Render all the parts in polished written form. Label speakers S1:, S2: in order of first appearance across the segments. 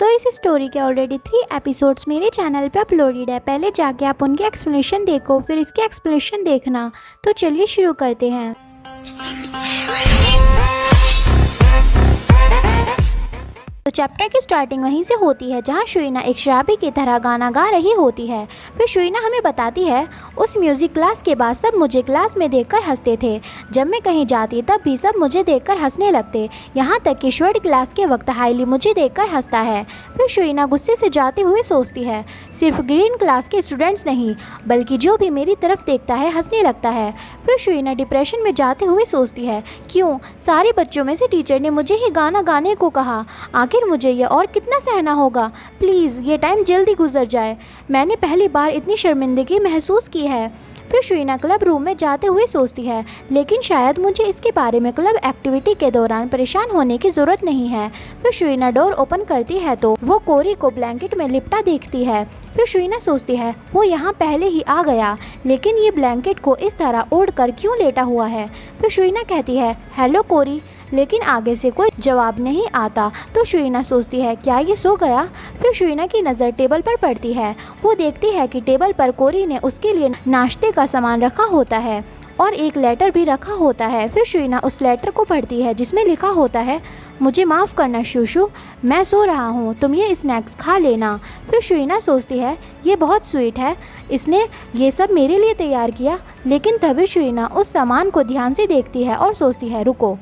S1: तो इस स्टोरी के ऑलरेडी 3 एपिसोड्स मेरे चैनल पे अपलोडेड है। पहले जाके आप उनके एक्सप्लेनेशन देखो, फिर इसके एक्सप्लेनेशन देखना। तो चलिए शुरू करते हैं। तो चैप्टर की स्टार्टिंग वहीं से होती है जहां शुइना एक शराबी की तरह गाना गा रही होती है। फिर शुइना हमें बताती है, उस म्यूज़िक क्लास के बाद सब मुझे क्लास में देखकर हंसते थे। जब मैं कहीं जाती तब भी सब मुझे देखकर हंसने लगते, यहाँ तक कि शर्ट क्लास के वक्त हाईली मुझे देखकर हंसता है। फिर शुइना गुस्से से जाते हुए सोचती है, सिर्फ ग्रीन क्लास के स्टूडेंट्स नहीं बल्कि जो भी मेरी तरफ देखता है हंसने लगता है। फिर शुइना डिप्रेशन में जाते हुए सोचती है, क्यों सारे बच्चों में से टीचर ने मुझे ही गाना गाने को कहा, आखिर मुझे ये और कितना सहना होगा। प्लीज़ ये टाइम जल्दी गुजर जाए। मैंने पहली बार इतनी शर्मिंदगी महसूस की है। फिर शुइना क्लब रूम में जाते हुए सोचती है, लेकिन शायद मुझे इसके बारे में क्लब एक्टिविटी के दौरान परेशान होने की ज़रूरत नहीं है। फिर शुइना डोर ओपन करती है तो वो कोरी को ब्लैंकेट में लिपटा देखती है। फिर शुइना सोचती है, वो यहाँ पहले ही आ गया, लेकिन ये ब्लैंकेट को इस तरह ओढ़ कर क्यों लेटा हुआ है। फिर शुइना कहती है, हेलो कोरी, लेकिन आगे से कोई जवाब नहीं आता। तो शुइना सोचती है, क्या ये सो गया। फिर शुइना की नज़र टेबल पर पड़ती है। वो देखती है कि टेबल पर कोरी ने उसके लिए नाश्ते का सामान रखा होता है और एक लेटर भी रखा होता है। फिर शुइना उस लेटर को पढ़ती है जिसमें लिखा होता है, मुझे माफ़ करना शूशू, मैं सो रहा हूँ, तुम ये स्नैक्स खा लेना। फिर शुइना सोचती है, ये बहुत स्वीट है, इसने ये सब मेरे लिए तैयार किया। लेकिन तभी शुइना उस सामान को ध्यान से देखती है और सोचती है, रुको,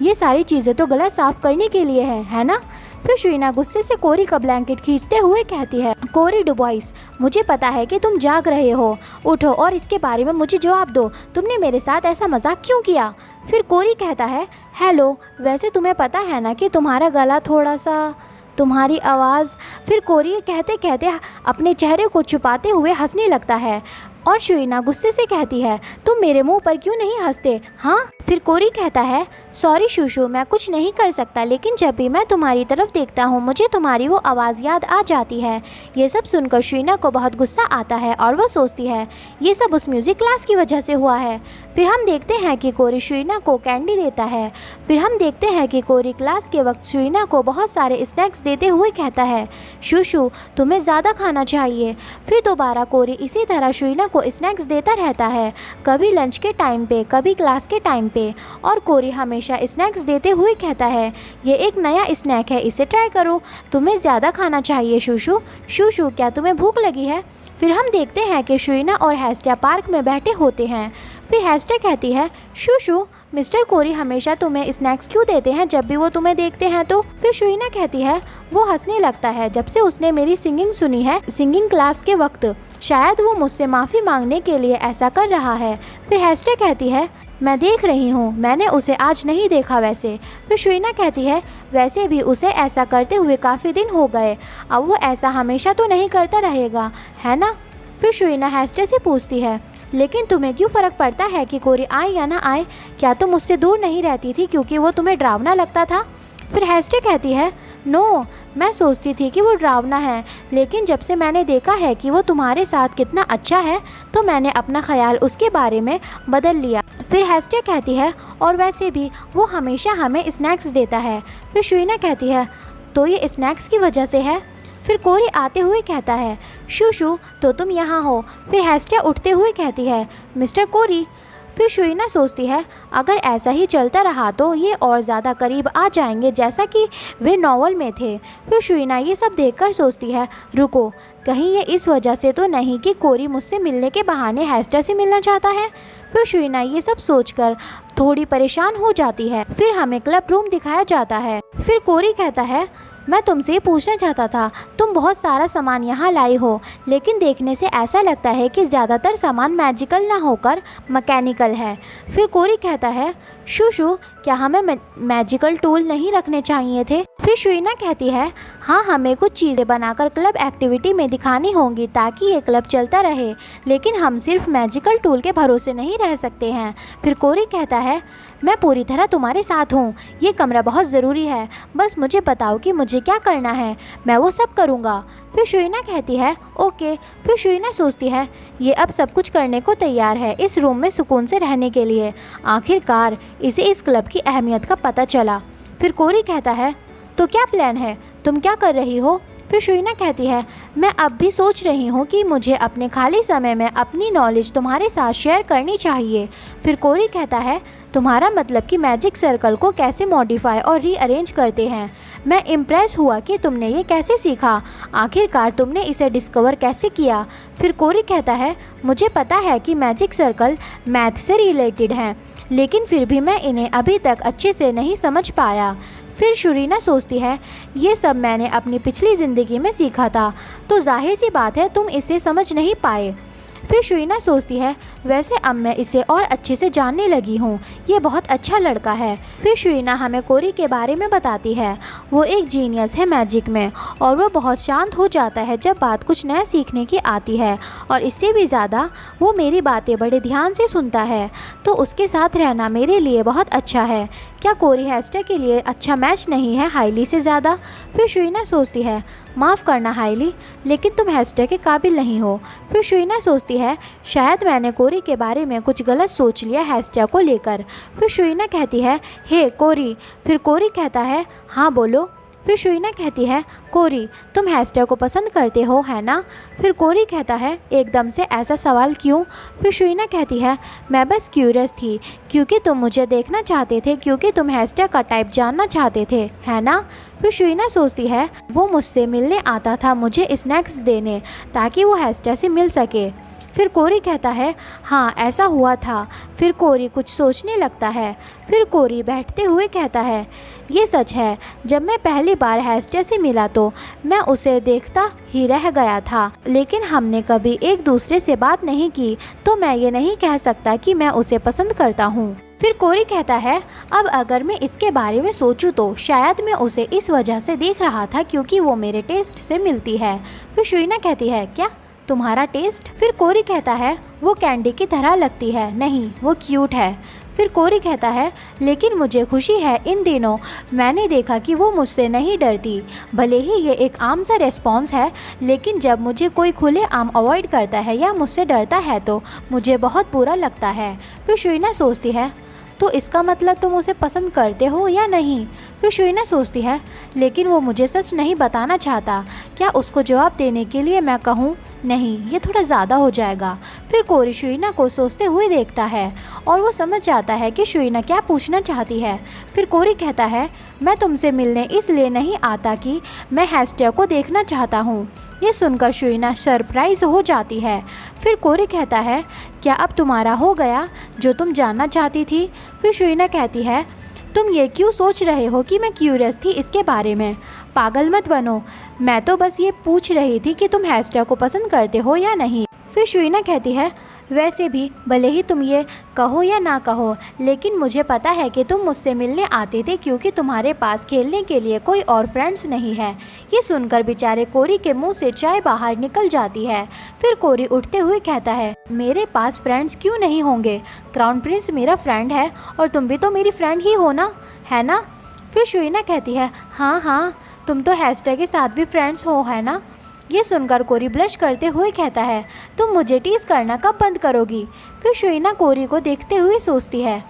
S1: ये सारी चीज़ें तो गला साफ़ करने के लिए है ना। फिर शुइना गुस्से से कोरी का ब्लैंकेट खींचते हुए कहती है, कोरी डुबॉइस, मुझे पता है कि तुम जाग रहे हो, उठो और इसके बारे में मुझे जवाब दो, तुमने मेरे साथ ऐसा मजाक क्यों किया। फिर कोरी कहता है, हेलो, वैसे तुम्हें पता है ना कि तुम्हारा गला थोड़ा सा, तुम्हारी आवाज़। फिर कोरी कहते कहते अपने चेहरे को छुपाते हुए हंसने लगता है और शुइना गुस्से से कहती है, तुम मेरे मुंह पर क्यों नहीं हंसते, हाँ। फिर कोरी कहता है, सॉरी शूशू, मैं कुछ नहीं कर सकता, लेकिन जब भी मैं तुम्हारी तरफ देखता हूँ मुझे तुम्हारी वो आवाज़ याद आ जाती है। ये सब सुनकर शुइना को बहुत गुस्सा आता है और वह सोचती है, ये सब उस म्यूज़िक क्लास की वजह से हुआ है। फिर हम देखते हैं कि कोरी शुइना को कैंडी देता है। फिर हम देखते हैं कि कोरी क्लास के वक्त शुइना को बहुत सारे स्नैक्स देते हुए कहता है, शूशू तुम्हें ज़्यादा खाना चाहिए। फिर दोबारा कोरी इसी तरह शुइना को स्नैक्स देता रहता है, कभी लंच के टाइम पे, कभी क्लास के टाइम पे, और कोरी हमेशा स्नैक्स देते हुए कहता है, ये एक नया स्नैक है, इसे ट्राई करो, तुम्हें ज़्यादा खाना चाहिए शूशू। शूशू क्या तुम्हें भूख लगी है। फिर हम देखते हैं कि शुइना और हेस्टा पार्क में बैठे होते हैं। फिर हेस्टा कहती है, शूशू मिस्टर कोरी हमेशा तुम्हें स्नैक्स क्यों देते हैं जब भी वो तुम्हें देखते हैं तो। फिर शुइना कहती है, वो हंसने लगता है जब से उसने मेरी सिंगिंग सुनी है सिंगिंग क्लास के वक्त, शायद वो मुझसे माफ़ी मांगने के लिए ऐसा कर रहा है। फिर हेस्टा कहती है, मैं देख रही हूँ, मैंने उसे आज नहीं देखा वैसे। फिर शुइना कहती है, वैसे भी उसे ऐसा करते हुए काफ़ी दिन हो गए, अब वो ऐसा हमेशा तो नहीं करता रहेगा, है ना। फिर शुइना हेस्टा से पूछती है, लेकिन तुम्हें क्यों फ़र्क पड़ता है कि कोरी आए या ना आए, क्या तुम मुझसे दूर नहीं रहती थी क्योंकि वो तुम्हें डरावना लगता था। फिर हेस्टा कहती है, नो, मैं सोचती थी कि वो डरावना है, लेकिन जब से मैंने देखा है कि वो तुम्हारे साथ कितना अच्छा है तो मैंने अपना ख्याल उसके बारे में बदल लिया। फिर हेस्टा कहती है, और वैसे भी वो हमेशा हमें स्नैक्स देता है। फिर शुइना कहती है, तो ये स्नैक्स की वजह से है। फिर कोरी आते हुए कहता है, शूशू तो तुम यहाँ हो। फिर हेस्टा उठते हुए कहती है, मिस्टर कोरी। फिर शुइना सोचती है, अगर ऐसा ही चलता रहा तो ये और ज़्यादा करीब आ जाएंगे जैसा कि वे नॉवल में थे। फिर शुइना ये सब देखकर सोचती है, रुको, कहीं ये इस वजह से तो नहीं कि कोरी मुझसे मिलने के बहाने हेस्टा से मिलना चाहता है। फिर शुइना ये सब सोचकर थोड़ी परेशान हो जाती है। फिर हमें क्लब रूम दिखाया जाता है। फिर कोरी कहता है, मैं तुमसे ये पूछना चाहता था, तुम बहुत सारा सामान यहाँ लाई हो, लेकिन देखने से ऐसा लगता है कि ज़्यादातर सामान मैजिकल ना होकर मैकेनिकल है। फिर कोरी कहता है, शूशू क्या हमें मैजिकल टूल नहीं रखने चाहिए थे। फिर शुइना कहती है, हाँ, हमें कुछ चीज़ें बनाकर क्लब एक्टिविटी में दिखानी होंगी ताकि ये क्लब चलता रहे, लेकिन हम सिर्फ मैजिकल टूल के भरोसे नहीं रह सकते हैं। फिर कोरी कहता है, मैं पूरी तरह तुम्हारे साथ हूँ, ये कमरा बहुत ज़रूरी है, बस मुझे बताओ कि मुझे क्या करना है, मैं वो सब करूँगा। फिर शुइना कहती है, ओके। फिर शुइना सोचती है, ये अब सब कुछ करने को तैयार है इस रूम में सुकून से रहने के लिए। आखिरकार इसे इस क्लब की अहमियत का पता चला। फिर कोरी कहता है, तो क्या प्लान है, तुम क्या कर रही हो? फिर शुइना कहती है, मैं अब भी सोच रही हूँ कि मुझे अपने खाली समय में अपनी नॉलेज तुम्हारे साथ शेयर करनी चाहिए। फिर कोरी कहता है, तुम्हारा मतलब कि मैजिक सर्कल को कैसे मॉडिफाई और रीअरेंज करते हैं। मैं इम्प्रेस हुआ कि तुमने ये कैसे सीखा। आखिरकार तुमने इसे डिस्कवर कैसे किया। फिर कोरी कहता है, मुझे पता है कि मैजिक सर्कल मैथ से रिलेटेड हैं, लेकिन फिर भी मैं इन्हें अभी तक अच्छे से नहीं समझ पाया। फिर शुरीना सोचती है, ये सब मैंने अपनी पिछली ज़िंदगी में सीखा था, तो जाहिर सी बात है तुम इसे समझ नहीं पाए। फिर शुइना सोचती है, वैसे अब मैं इसे और अच्छे से जानने लगी हूँ, ये बहुत अच्छा लड़का है। फिर शुइना हमें कोरी के बारे में बताती है। वो एक जीनियस है मैजिक में, और वो बहुत शांत हो जाता है जब बात कुछ नया सीखने की आती है, और इससे भी ज़्यादा वो मेरी बातें बड़े ध्यान से सुनता है, तो उसके साथ रहना मेरे लिए बहुत अच्छा है। क्या कोरी हेस्टर के लिए अच्छा मैच नहीं है हाइली से ज़्यादा? फिर शुइना सोचती है, माफ़ करना हाइली, लेकिन तुम हेस्टर के काबिल नहीं हो। फिर शुइना सोचती है, शायद मैंने कोरी के बारे में कुछ गलत सोच लिया हेस्टर को लेकर। फिर शुइना कहती है, हे कोरी। फिर कोरी कहता है, हाँ बोलो। फिर शुइना कहती है, कोरी तुम हेस्टर को पसंद करते हो है ना? फिर कोरी कहता है, एकदम से ऐसा सवाल क्यों? फिर शुइना कहती है, मैं बस क्यूरियस थी, क्योंकि तुम मुझे देखना चाहते थे, क्योंकि तुम हेस्टर का टाइप जानना चाहते थे है ना? फिर शुइना सोचती है, वो मुझसे मिलने आता था मुझे स्नैक्स देने, ताकि वो हेस्टर से मिल सके। फिर कोरी कहता है, हाँ ऐसा हुआ था। फिर कोरी कुछ सोचने लगता है। फिर कोरी बैठते हुए कहता है, ये सच है, जब मैं पहली बार हेस्टर से मिला तो मैं उसे देखता ही रह गया था, लेकिन हमने कभी एक दूसरे से बात नहीं की, तो मैं ये नहीं कह सकता कि मैं उसे पसंद करता हूँ। फिर कोरी कहता है, अब अगर मैं इसके बारे में सोचूं तो शायद मैं उसे इस वजह से देख रहा था क्योंकि वो मेरे टेस्ट से मिलती है। फिर शुइना कहती है, क्या तुम्हारा टेस्ट? फिर कोरी कहता है, वो कैंडी की तरह लगती है, नहीं वो क्यूट है। फिर कोरी कहता है, लेकिन मुझे खुशी है इन दिनों मैंने देखा कि वो मुझसे नहीं डरती। भले ही ये एक आम सा रेस्पॉन्स है, लेकिन जब मुझे कोई खुले आम अवॉइड करता है या मुझसे डरता है तो मुझे बहुत बुरा लगता है। फिर शुइना सोचती है, तो इसका मतलब तुम उसे पसंद करते हो या नहीं? फिर शुइना सोचती है, लेकिन वो मुझे सच नहीं बताना चाहता। क्या उसको जवाब देने के लिए मैं कहूँ, नहीं ये थोड़ा ज़्यादा हो जाएगा? फिर कोरी शुइना को सोचते हुए देखता है और वो समझ जाता है कि शुइना क्या पूछना चाहती है। फिर कोरी कहता है, मैं तुमसे मिलने इसलिए नहीं आता कि मैं हेस्टर को देखना चाहता हूँ। ये सुनकर शुइना सरप्राइज हो जाती है। फिर कोरी कहता है, क्या अब तुम्हारा हो गया जो तुम जानना चाहती थी? फिर शुइना कहती है, तुम ये क्यों सोच रहे हो कि मैं क्यूरियस थी इसके बारे में? पागल मत बनो, मैं तो बस ये पूछ रही थी कि तुम हेस्टर को पसंद करते हो या नहीं। फिर शुइना कहती है, वैसे भी भले ही तुम ये कहो या ना कहो, लेकिन मुझे पता है कि तुम मुझसे मिलने आते थे क्योंकि तुम्हारे पास खेलने के लिए कोई और फ्रेंड्स नहीं है। ये सुनकर बेचारे कोरी के मुंह से चाय बाहर निकल जाती है। फिर कोरी उठते हुए कहता है, मेरे पास फ्रेंड्स क्यों नहीं होंगे? क्राउन प्रिंस मेरा फ्रेंड है और तुम भी तो मेरी फ्रेंड ही हो ना, है ना? फिर शुइना कहती है, हाँ हाँ, तुम तो हेस्टर के साथ भी फ्रेंड्स हो है ना? ये सुनकर कोरी ब्लश करते हुए कहता है, तुम मुझे टीज करना कब बंद करोगी? फिर शुइना कोरी को देखते हुए सोचती है,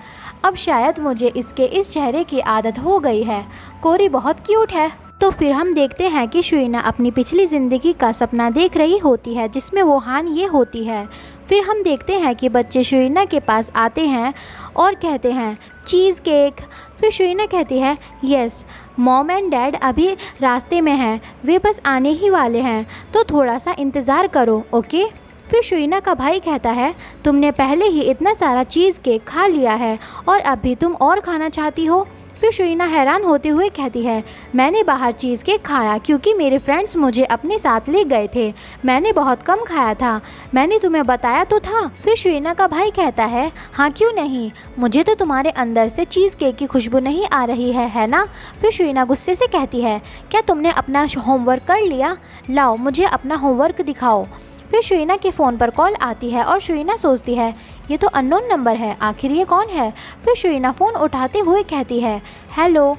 S1: अब शायद मुझे इसके इस चेहरे की आदत हो गई है, कोरी बहुत क्यूट है। तो फिर हम देखते हैं कि शुइना अपनी पिछली ज़िंदगी का सपना देख रही होती है जिसमें वो हान ये होती है। फिर हम देखते हैं कि बच्चे शुइना के पास आते हैं और कहते हैं, चीज़ केक। फिर शुइना कहती है, यस मॉम एंड डैड अभी रास्ते में हैं, वे बस आने ही वाले हैं, तो थोड़ा सा इंतज़ार करो ओके? फिर शुइना का भाई कहता है, तुमने पहले ही इतना सारा चीज़ केक खा लिया है और अभी तुम और खाना चाहती हो? फिर शुइना हैरान होते हुए कहती है, मैंने बाहर चीज़ केक खाया क्योंकि मेरे फ्रेंड्स मुझे अपने साथ ले गए थे, मैंने बहुत कम खाया था, मैंने तुम्हें बताया तो था। फिर शुइना का भाई कहता है, हाँ क्यों नहीं, मुझे तो तुम्हारे अंदर से चीज़ केक की खुशबू नहीं आ रही है ना? फिर शुइना गुस्से से कहती है, क्या तुमने अपना होमवर्क कर लिया? लाओ मुझे अपना होमवर्क दिखाओ। फिर शुइना के फ़ोन पर कॉल आती है और शुइना सोचती है, ये तो अननोन नंबर है, आखिर ये कौन है? फिर शुइना फ़ोन उठाते हुए कहती है, हेलो।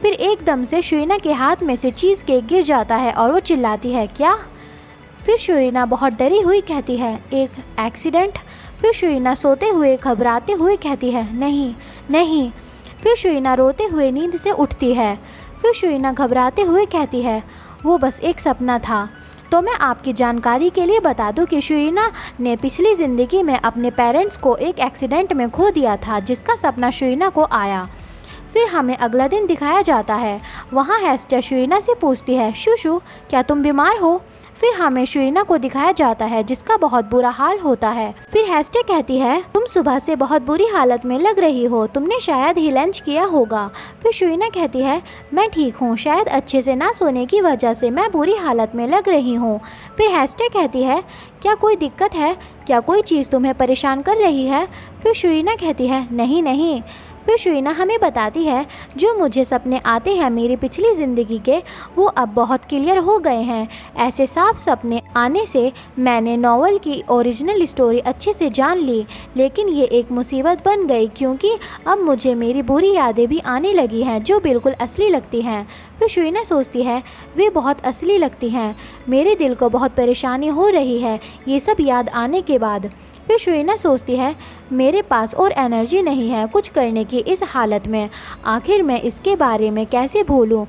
S1: फिर एकदम से शुइना के हाथ में से चीज़ केक गिर जाता है और वो चिल्लाती है, क्या? फिर शुइना बहुत डरी हुई कहती है, एक एक्सीडेंट? फिर शुइना सोते हुए घबराते हुए कहती है, नहीं नहीं। फिर शुइना रोते हुए नींद से उठती है। फिर शुइना घबराते हुए कहती है, वो बस एक सपना था। तो मैं आपकी जानकारी के लिए बता दूं कि शुइना ने पिछली ज़िंदगी में अपने पेरेंट्स को एक एक्सीडेंट में खो दिया था, जिसका सपना शुइना को आया। फिर हमें अगला दिन दिखाया जाता है। वहाँ हेस्टिया शुइना से पूछती है, शुशु क्या तुम बीमार हो? फिर हमें शुइना को दिखाया जाता है जिसका बहुत बुरा हाल होता है। फिर हेस्टिया कहती है, तुम सुबह से बहुत बुरी हालत में लग रही हो, तुमने शायद ही लंच किया होगा। फिर शुइना कहती है, मैं ठीक हूँ, शायद अच्छे से ना सोने की वजह से मैं बुरी हालत में लग रही हूँ। फिर हेस्टिया कहती है, क्या कोई दिक्कत है? क्या कोई चीज़ तुम्हें परेशान कर रही है? फिर शुइना कहती है, नहीं नहीं। फिर शुइना हमें बताती है, जो मुझे सपने आते हैं मेरी पिछली ज़िंदगी के, वो अब बहुत क्लियर हो गए हैं। ऐसे साफ सपने आने से मैंने नॉवल की ओरिजिनल स्टोरी अच्छे से जान ली, लेकिन ये एक मुसीबत बन गई क्योंकि अब मुझे मेरी बुरी यादें भी आने लगी हैं जो बिल्कुल असली लगती हैं। फिर शुइना सोचती है, वे बहुत असली लगती हैं। मेरे दिल को बहुत परेशानी हो रही है ये सब याद आने के बाद। फिर शुइना सोचती है, मेरे पास और एनर्जी नहीं है कुछ करने की इस हालत में। आखिर मैं इसके बारे में कैसे भूलूं,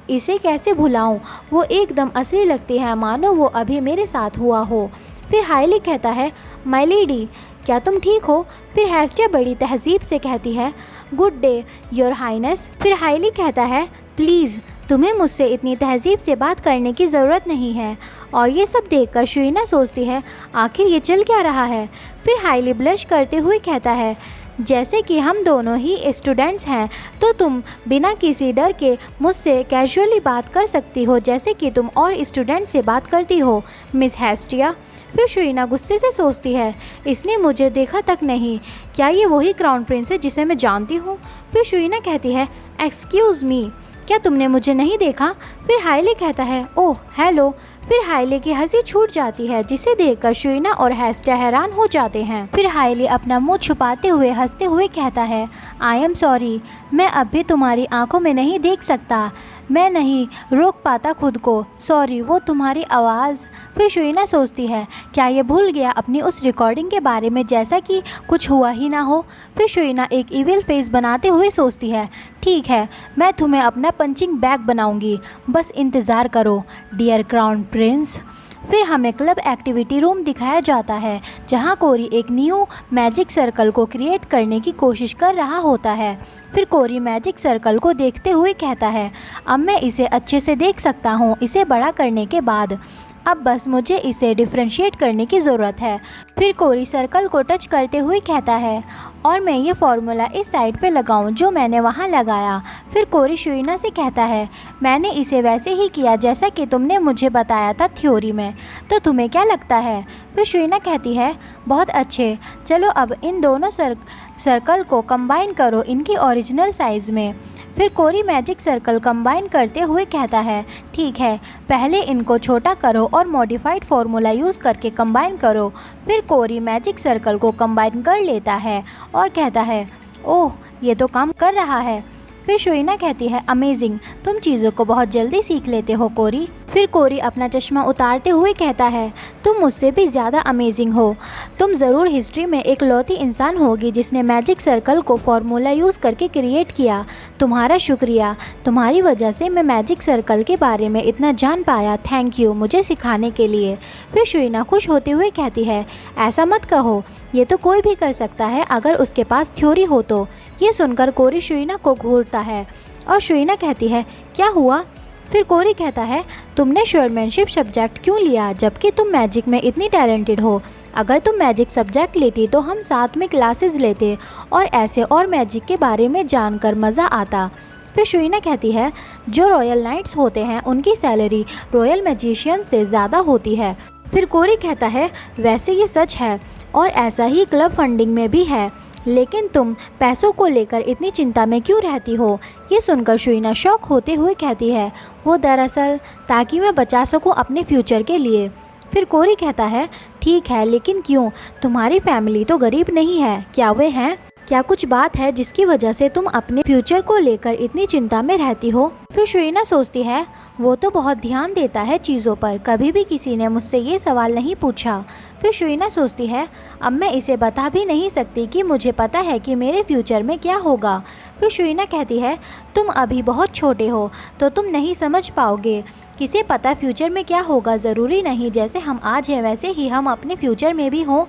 S1: इसे कैसे भुलाऊं? वो एकदम असली लगती है, मानो वो अभी मेरे साथ हुआ हो। फिर हाइली कहता है, माय लेडी क्या तुम ठीक हो? फिर हेस्टिया बड़ी तहजीब से कहती है, गुड डे योर हाइनेस। फिर हाइली कहता है, प्लीज़ तुम्हें मुझसे इतनी तहजीब से बात करने की ज़रूरत नहीं है। और ये सब देखकर शुइना सोचती है, आखिर ये चल क्या रहा है? फिर हाइली ब्लश करते हुए कहता है, जैसे कि हम दोनों ही स्टूडेंट्स हैं तो तुम बिना किसी डर के मुझसे कैजुअली बात कर सकती हो, जैसे कि तुम और स्टूडेंट से बात करती हो, मिस हेस्टिया। फिर शुइना गुस्से से सोचती है, इसने मुझे देखा तक नहीं, क्या ये वही क्राउन प्रिंस है जिसे मैं जानती हूँ? फिर शुइना कहती है, एक्सक्यूज़ मी क्या तुमने मुझे नहीं देखा? फिर हाइली कहता है, ओह हेलो। फिर हाइली की हंसी छूट जाती है जिसे देखकर शुइना और हेस्टिया हैरान हो जाते हैं। फिर हाइली अपना मुंह छुपाते हुए हंसते हुए कहता है, आई एम सॉरी, मैं अब भी तुम्हारी आंखों में नहीं देख सकता, मैं नहीं रोक पाता खुद को, सॉरी। वो तुम्हारी आवाज़। फिर शुइना सोचती है, क्या ये भूल गया अपनी उस रिकॉर्डिंग के बारे में जैसा कि कुछ हुआ ही ना हो। फिर शुइना एक इविल फेस बनाते हुए सोचती है, ठीक है मैं तुम्हें अपना पंचिंग बैग बनाऊंगी, बस इंतज़ार करो डियर क्राउन प्रिंस। फिर हमें क्लब एक्टिविटी रूम दिखाया जाता है जहां कोरी एक न्यू मैजिक सर्कल को क्रिएट करने की कोशिश कर रहा होता है। फिर कोरी मैजिक सर्कल को देखते हुए कहता है, अब मैं इसे अच्छे से देख सकता हूँ इसे बड़ा करने के बाद, अब बस मुझे इसे डिफ्रेंशिएट करने की ज़रूरत है। फिर कोरी सर्कल को टच करते हुए कहता है, और मैं ये फार्मूला इस साइड पे लगाऊं जो मैंने वहाँ लगाया। फिर कोरी शुइना से कहता है, मैंने इसे वैसे ही किया जैसा कि तुमने मुझे बताया था थ्योरी में, तो तुम्हें क्या लगता है? फिर शुइना कहती है, बहुत अच्छे, चलो अब इन दोनों सर्कल को कंबाइन करो इनकी ओरिजिनल साइज़ में। फिर कोरी मैजिक सर्कल कंबाइन करते हुए कहता है, ठीक है पहले इनको छोटा करो और मॉडिफाइड फार्मूला यूज़ करके कंबाइन करो। फिर कोरी मैजिक सर्कल को कंबाइन कर लेता है और कहता है, ओह ये तो काम कर रहा है। फिर शुइना कहती है, अमेजिंग, तुम चीज़ों को बहुत जल्दी सीख लेते हो कोरी। फिर कोरी अपना चश्मा उतारते हुए कहता है, तुम मुझसे भी ज़्यादा अमेजिंग हो, तुम ज़रूर हिस्ट्री में एक लौती इंसान होगी जिसने मैजिक सर्कल को फार्मूला यूज़ करके क्रिएट किया। तुम्हारा शुक्रिया, तुम्हारी वजह से मैं मैजिक सर्कल के बारे में इतना जान पाया, थैंक यू मुझे सिखाने के लिए। फिर शुइना खुश होते हुए कहती है, ऐसा मत कहो, ये तो कोई भी कर सकता है अगर उसके पास थ्योरी हो तो। ये सुनकर कोरी शुइना को घूरता है और शुइना कहती है, क्या हुआ? फिर कोरी कहता है, तुमने शोरमैनशिप सब्जेक्ट क्यों लिया जबकि तुम मैजिक में इतनी टैलेंटेड हो? अगर तुम मैजिक सब्जेक्ट लेती तो हम साथ में क्लासेस लेते और ऐसे और मैजिक के बारे में जानकर मज़ा आता। फिर शुइना कहती है, जो रॉयल नाइट्स होते हैं उनकी सैलरी रॉयल मैजिशियन से ज़्यादा होती है। फिर कोरी कहता है, वैसे ये सच है और ऐसा ही क्लब फंडिंग में भी है, लेकिन तुम पैसों को लेकर इतनी चिंता में क्यों रहती हो? ये सुनकर शुइना शॉक होते हुए कहती है, वो दरअसल ताकि मैं बचा सकूं अपने फ्यूचर के लिए। फिर कोरी कहता है, ठीक है लेकिन क्यों? तुम्हारी फैमिली तो गरीब नहीं है, क्या वे हैं? क्या कुछ बात है जिसकी वजह से तुम अपने फ्यूचर को लेकर इतनी चिंता में रहती हो? फिर शुइना सोचती है वो तो बहुत ध्यान देता है चीज़ों पर, कभी भी किसी ने मुझसे ये सवाल नहीं पूछा। फिर शुइना सोचती है अब मैं इसे बता भी नहीं सकती कि मुझे पता है कि मेरे फ्यूचर में क्या होगा। फिर शुइना कहती है तुम अभी बहुत छोटे हो तो तुम नहीं समझ पाओगे, किसे पता फ्यूचर में क्या होगा, ज़रूरी नहीं जैसे हम आज हैं वैसे ही हम अपने फ्यूचर में भी हों।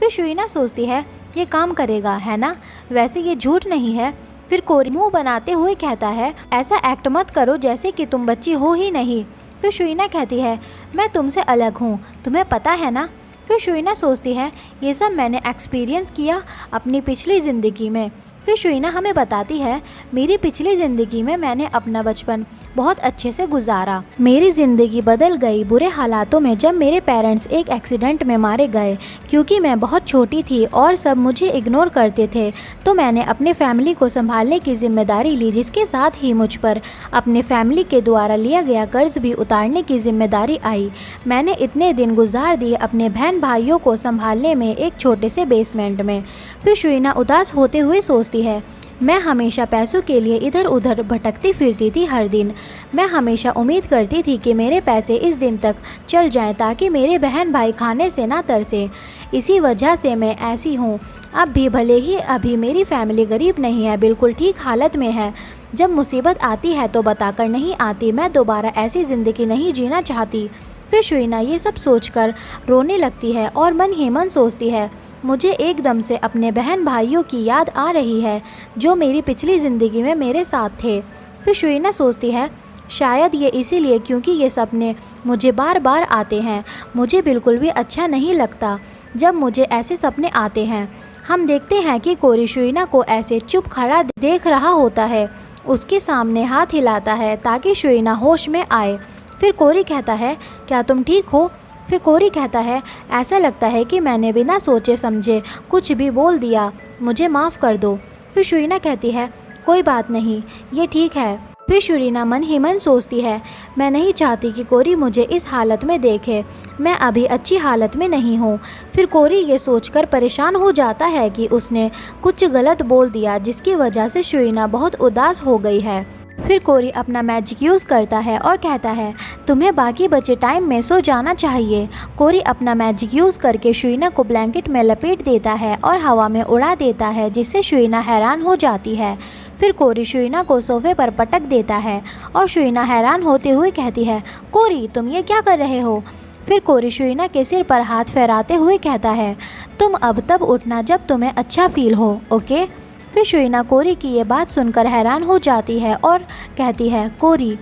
S1: फिर शुइना सोचती है ये काम करेगा है ना, वैसे ये झूठ नहीं है। फिर कोरी मुंह बनाते हुए कहता है ऐसा एक्ट मत करो जैसे कि तुम बच्ची हो ही नहीं। फिर शुइना कहती है मैं तुमसे अलग हूँ, तुम्हें पता है ना। फिर शुइना सोचती है ये सब मैंने एक्सपीरियंस किया अपनी पिछली ज़िंदगी में। फिर शुइना हमें बताती है मेरी पिछली ज़िंदगी में मैंने अपना बचपन बहुत अच्छे से गुजारा। मेरी ज़िंदगी बदल गई बुरे हालातों में जब मेरे पेरेंट्स एक एक्सीडेंट में मारे गए। क्योंकि मैं बहुत छोटी थी और सब मुझे इग्नोर करते थे तो मैंने अपने फैमिली को संभालने की जिम्मेदारी ली, जिसके साथ ही मुझ पर अपने फैमिली के द्वारा लिया गया कर्ज भी उतारने की जिम्मेदारी आई। मैंने इतने दिन गुजार दिए अपने बहन भाइयों को संभालने में एक छोटे से बेसमेंट में। फिर शुइना उदास होते हुए सोचती है मैं हमेशा पैसों के लिए इधर उधर भटकती फिरती थी हर दिन। मैं हमेशा उम्मीद करती थी कि मेरे पैसे इस दिन तक चल जाएं ताकि मेरे बहन भाई खाने से ना तरसे। इसी वजह से मैं ऐसी हूँ अब भी, भले ही अभी मेरी फैमिली गरीब नहीं है, बिल्कुल ठीक हालत में है। जब मुसीबत आती है तो बताकर नहीं आती। मैं दोबारा ऐसी ज़िंदगी नहीं जीना चाहती। फिर शुइना ये सब सोचकर रोने लगती है और मन ही मन सोचती है मुझे एकदम से अपने बहन भाइयों की याद आ रही है जो मेरी पिछली ज़िंदगी में मेरे साथ थे। फिर शुइना सोचती है शायद ये इसीलिए क्योंकि ये सपने मुझे बार बार आते हैं। मुझे बिल्कुल भी अच्छा नहीं लगता जब मुझे ऐसे सपने आते हैं। हम देखते हैं कि कोरी शुइना को ऐसे चुप खड़ा देख रहा होता है, उसके सामने हाथ हिलाता है ताकि शुइना होश में आए। फिर कोरी कहता है क्या तुम ठीक हो? फिर कोरी कहता है ऐसा लगता है कि मैंने बिना सोचे समझे कुछ भी बोल दिया, मुझे माफ़ कर दो। फिर शुइना कहती है कोई बात नहीं, ये ठीक है। फिर शुइना मन ही मन सोचती है मैं नहीं चाहती कि कोरी मुझे इस हालत में देखे, मैं अभी अच्छी हालत में नहीं हूँ। फिर कोरी ये सोचकर परेशान हो जाता है कि उसने कुछ गलत बोल दिया जिसकी वजह से शुइना बहुत उदास हो गई है। फिर कोरी अपना मैजिक यूज़ करता है और कहता है तुम्हें बाकी बचे टाइम में सो जाना चाहिए। कोरी अपना मैजिक यूज़ करके शुइना को ब्लैंकेट में लपेट देता है और हवा में उड़ा देता है, जिससे शुइना हैरान हो जाती है। फिर कोरी शुइना को सोफे पर पटक देता है और शुइना हैरान होते हुए कहती है कोरी तुम ये क्या कर रहे हो? फिर कोरी शुइना के सिर पर हाथ फहराते हुए कहता है तुम अब तब उठना जब तुम्हें अच्छा फील हो, ओके? फिर शुइना कोरी की ये बात सुनकर हैरान हो जाती है और कहती है कोरी।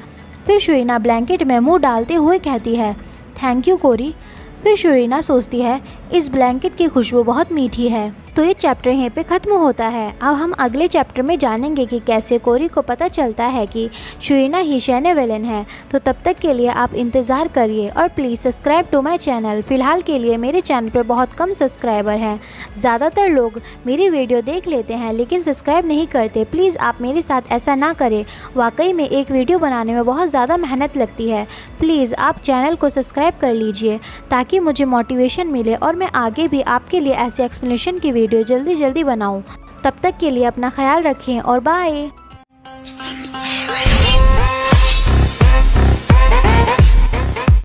S1: फिर शुइना ब्लैंकेट में मुंह डालते हुए कहती है थैंक यू कोरी। फिर शुइना सोचती है इस ब्लैंकेट की खुशबू बहुत मीठी है। तो ये चैप्टर यहीं पे ख़त्म होता है। अब हम अगले चैप्टर में जानेंगे कि कैसे कोरी को पता चलता है कि शुइना ही शैने विलेन है। तो तब तक के लिए आप इंतज़ार करिए और please subscribe to my channel. फ़िलहाल के लिए मेरे चैनल पर बहुत कम सब्सक्राइबर हैं। ज़्यादातर लोग मेरी वीडियो देख लेते हैं लेकिन सब्सक्राइब नहीं करते। प्लीज़ आप मेरे साथ ऐसा ना करें, वाकई में एक वीडियो बनाने में बहुत ज़्यादा मेहनत लगती है। प्लीज़ आप चैनल को सब्सक्राइब कर लीजिए ताकि मुझे मोटिवेशन मिले और मैं आगे भी आपके लिए ऐसे एक्सप्लेनेशन की वीडियो जल्दी बनाऊं। तब तक के लिए अपना ख्याल रखें और बाय।